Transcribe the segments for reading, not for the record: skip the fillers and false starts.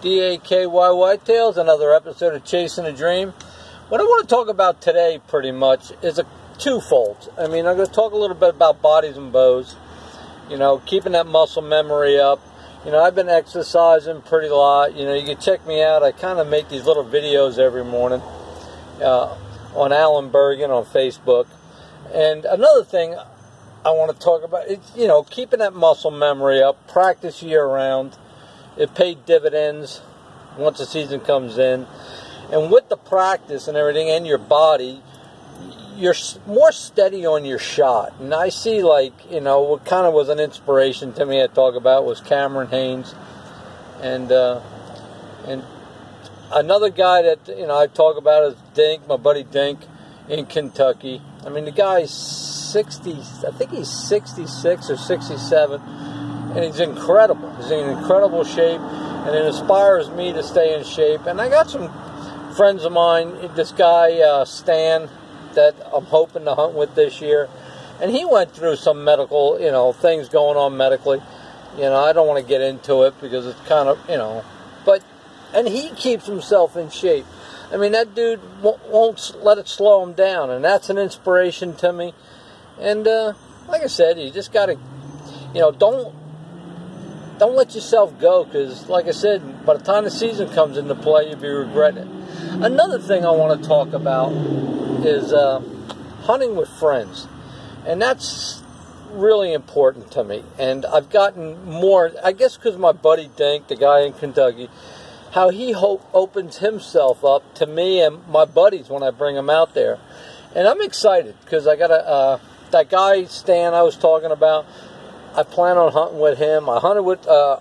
DAKY Whitetails, another episode of Chasing a Dream. What I want to talk about today pretty much is a twofold. I mean, I'm going to talk a little bit about bodies and bows, you know, keeping that muscle memory up. You know, I've been exercising pretty lot. You know, you can check me out. I kind of make these little videos every morning on Alan Bergen on Facebook. And another thing I want to talk about is, you know, keeping that muscle memory up, practice year-round. It paid dividends once the season comes in. And with the practice and everything and your body, you're more steady on your shot. And I see, like, you know, what kind of was an inspiration to me I talk about was Cameron Hanes. And another guy that, you know, I talk about is Dink, my buddy Dink in Kentucky. I mean, the guy's 60, I think he's 66 or 67. And he's incredible. He's in incredible shape, and it inspires me to stay in shape. And I got some friends of mine, this guy, Stan, that I'm hoping to hunt with this year. And he went through some medical, you know, things going on medically. You know, I don't want to get into it because it's kind of, you know, and he keeps himself in shape. I mean, that dude won't let it slow him down, and that's an inspiration to me. And like I said, you just got to, you know, don't let yourself go, because, like I said, by the time the season comes into play, you'll be regretting it. Another thing I want to talk about is hunting with friends, and that's really important to me. And I've gotten more, I guess, because my buddy Dink, the guy in Kentucky, how he opens himself up to me and my buddies when I bring them out there. And I'm excited, because I got that guy, Stan, I was talking about. I plan on hunting with him. I hunted with a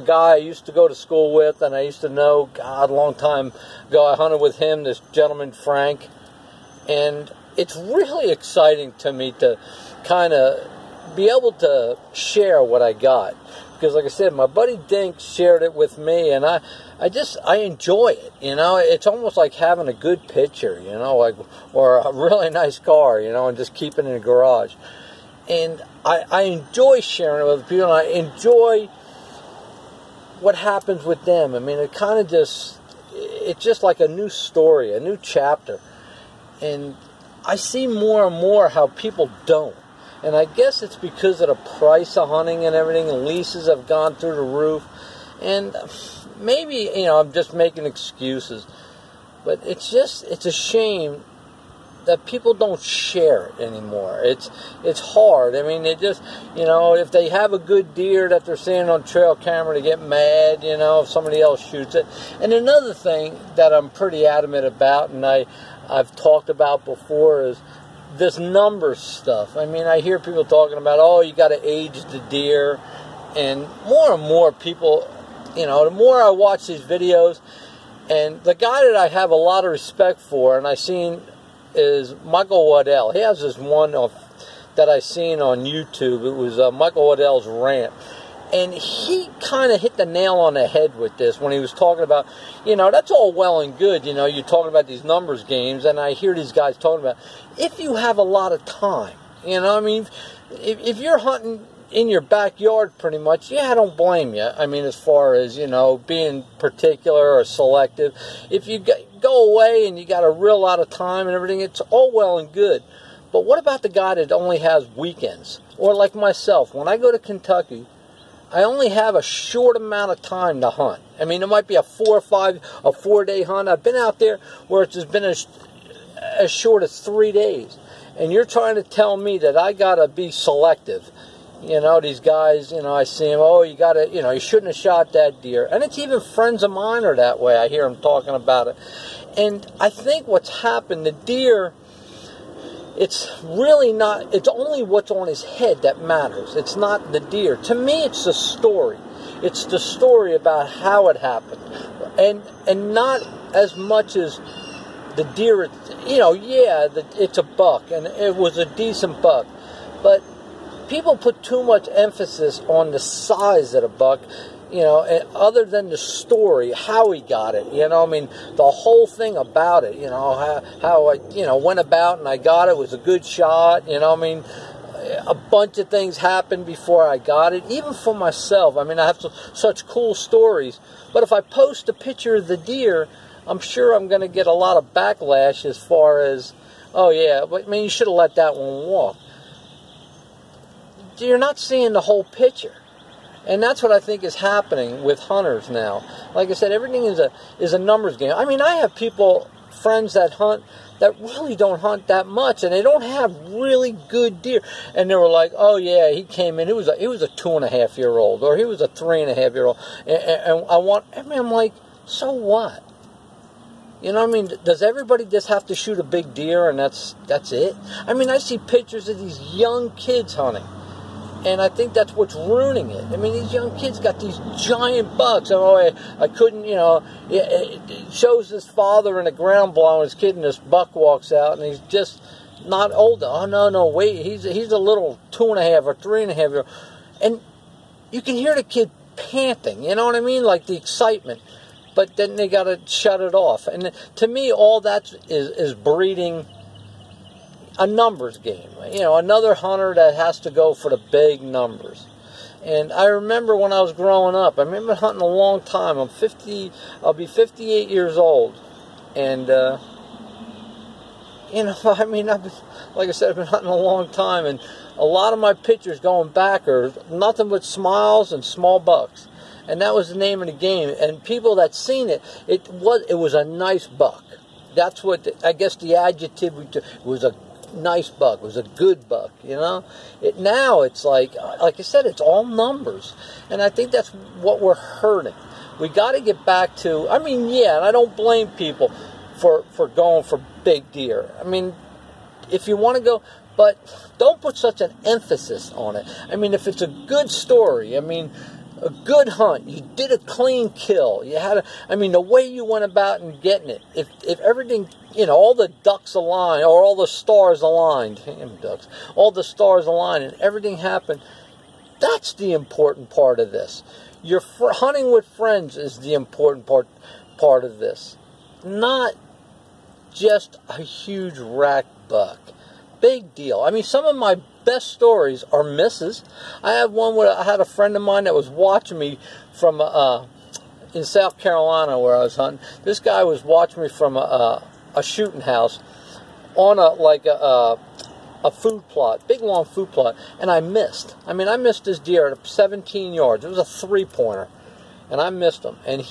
guy I used to go to school with, and I used to know, God, a long time ago. I hunted with him, this gentleman, Frank. And it's really exciting to me to kind of be able to share what I got. Because, like I said, my buddy Dink shared it with me, and I enjoy it, you know. It's almost like having a good picture, you know, like, or a really nice car, you know, and just keeping it in the garage. And I enjoy sharing it with other people, and I enjoy what happens with them. I mean, it kind of just, it's just like a new story, a new chapter. And I see more and more how people don't. And I guess it's because of the price of hunting and everything, and leases have gone through the roof. And maybe, you know, I'm just making excuses. But it's a shame that people don't share it anymore. It's hard. I mean, it just, you know, if they have a good deer that they're seeing on trail camera, they get mad, you know, if somebody else shoots it. And another thing that I'm pretty adamant about, and I've talked about before, is this numbers stuff. I mean, I hear people talking about, oh, you got to age the deer. And more people, you know, the more I watch these videos, and the guy that I have a lot of respect for, and I seen, is Michael Waddell. He has this one that I seen on YouTube. It was Michael Waddell's rant. And he kind of hit the nail on the head with this when he was talking about, you know, that's all well and good, you know, you're talking about these numbers games, and I hear these guys talking about, if you have a lot of time, you know, I mean, if you're hunting in your backyard pretty much, yeah, I don't blame you. I mean, as far as, you know, being particular or selective, if you go away and you got a real lot of time and everything, it's all well and good. But what about the guy that only has weekends? Or like myself, when I go to Kentucky, I only have a short amount of time to hunt. I mean, it might be a 4-day hunt. I've been out there where it's just been as short as 3 days. And you're trying to tell me that I got to be selective. You know, these guys, you know, I see them, oh, you got to, you know, you shouldn't have shot that deer. And it's even friends of mine are that way. I hear them talking about it. And I think what's happened, the deer, it's really not, it's only what's on his head that matters. It's not the deer. To me, it's the story. It's the story about how it happened. And not as much as the deer, you know, yeah, it's a buck, and it was a decent buck. But people put too much emphasis on the size of the buck, you know, other than the story, how he got it, you know, I mean, the whole thing about it, you know, how I, you know, went about and I got it, was a good shot, you know, I mean, a bunch of things happened before I got it, even for myself. I mean, I have such cool stories. But if I post a picture of the deer, I'm sure I'm going to get a lot of backlash as far as, oh yeah, but I mean, you should have let that one walk. You're not seeing the whole picture. And that's what I think is happening with hunters now. Like I said, everything is a numbers game. I mean, I have friends that hunt, that really don't hunt that much, and they don't have really good deer. And they were like, oh yeah, he came in, he was a 2.5-year-old, or he was a 3.5-year-old. And I'm like, so what? You know what I mean? Does everybody just have to shoot a big deer and that's it? I mean, I see pictures of these young kids hunting. And I think that's what's ruining it. I mean, these young kids got these giant bucks. And, I couldn't, it shows this father in a ground blowing his kid, and this buck walks out, and he's just not old. Oh, no, wait. He's a little 2.5 or 3.5-year-old. And you can hear the kid panting, you know what I mean? Like the excitement. But then they got to shut it off. And to me, all that is breeding a numbers game. Another hunter that has to go for the big numbers. And I remember when I was growing up, I remember hunting a long time. I'll be 58 years old. And, I mean, like I said, I've been hunting a long time. And a lot of my pictures going back are nothing but smiles and small bucks. And that was the name of the game. And people that seen it, it was a nice buck. That's what, I guess the adjective, it was a nice buck, it was a good buck, Now it's like I said, it's all numbers. And I think that's what we're hurting. We got to get back to, I mean, yeah, and I don't blame people for going for big deer. I mean, if you want to go, but don't put such an emphasis on it. I mean, if it's a good story, I mean, a good hunt, you did a clean kill, you had the way you went about and getting it, if everything, all the ducks aligned, or all the stars aligned, all the stars aligned, and everything happened, that's the important part of this. Your hunting with friends is the important part of this, not just a huge rack buck. Big deal. I mean, some of my best stories are misses. I have one where I had a friend of mine that was watching me from in South Carolina where I was hunting. This guy was watching me from a shooting house on a food plot, big long food plot, and I missed. I mean, I missed this deer at 17 yards. It was a 3-pointer, and I missed him. And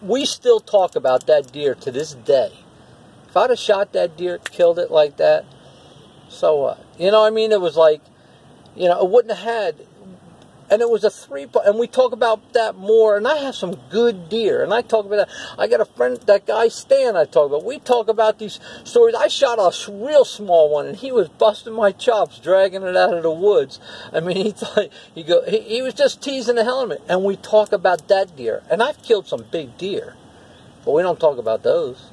we still talk about that deer to this day. If I'd have shot that deer, killed it like that, so what? It was like, it wouldn't have had, and it was a 3-point, and we talk about that more, and I have some good deer, and I talk about that. I got a friend, that guy Stan I talk about, we talk about these stories. I shot a real small one, and he was busting my chops, dragging it out of the woods. I mean, he was just teasing the hell out of me, and we talk about that deer, and I've killed some big deer, but we don't talk about those.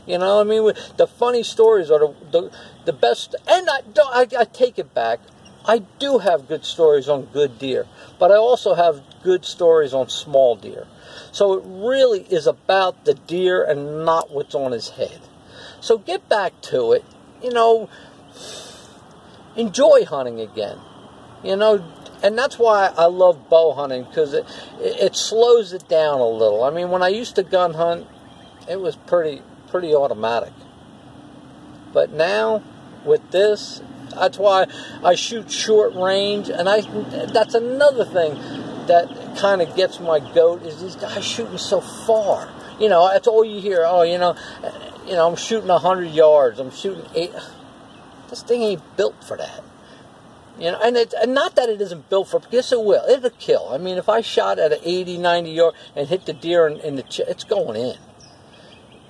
The funny stories are the best. And I take it back. I do have good stories on good deer, but I also have good stories on small deer. So it really is about the deer and not what's on his head. So get back to it. Enjoy hunting again. And that's why I love bow hunting, because it slows it down a little. I mean, when I used to gun hunt, it was pretty automatic. But now, with this, that's why I shoot short range, and that's another thing that kind of gets my goat, is these guys shooting so far. That's all you hear. Oh, I'm shooting 100 yards. I'm shooting 8. This thing ain't built for that. And not that it isn't built for, yes it will. It'll kill. I mean, if I shot at an 80, 90 yard and hit the deer in the chest, it's going in.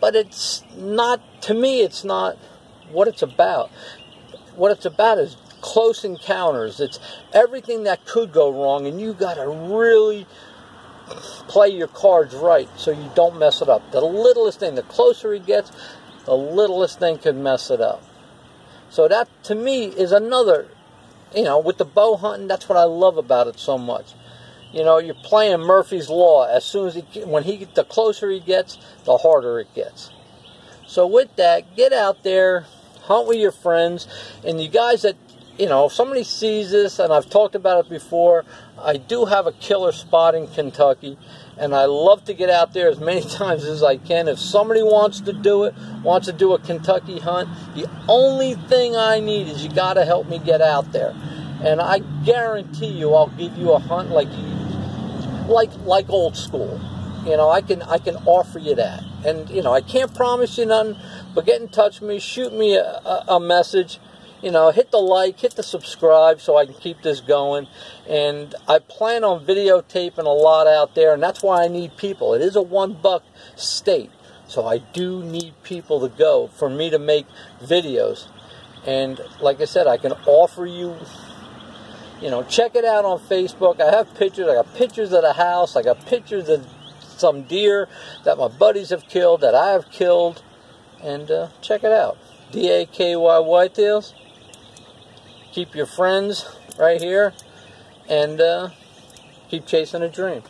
But it's not, to me, it's not what it's about. What it's about is close encounters. It's everything that could go wrong, and you got to really play your cards right so you don't mess it up. The littlest thing, the closer he gets, the littlest thing could mess it up. So that, to me, is another, with the bow hunting, that's what I love about it so much. You're playing Murphy's Law. As soon as the closer he gets, the harder it gets. So with that, get out there, hunt with your friends, and you guys that you know, if somebody sees this, and I've talked about it before, I do have a killer spot in Kentucky, and I love to get out there as many times as I can. If somebody wants to do it, wants to do a Kentucky hunt, the only thing I need is you got to help me get out there. And I guarantee you I'll give you a hunt like old school. You know, I can offer you that. And, you know, I can't promise you nothing, but get in touch with me, shoot me a message. You know, hit the like, hit the subscribe so I can keep this going. And I plan on videotaping a lot out there, and that's why I need people. It is a $1 state, so I do need people to go for me to make videos. And like I said, I can offer you, you know, check it out on Facebook. I have pictures. I got pictures of the house. I got pictures of some deer that my buddies have killed, that I have killed. And check it out. DAKY Whitetails. Keep your friends right here, and keep chasing a dream.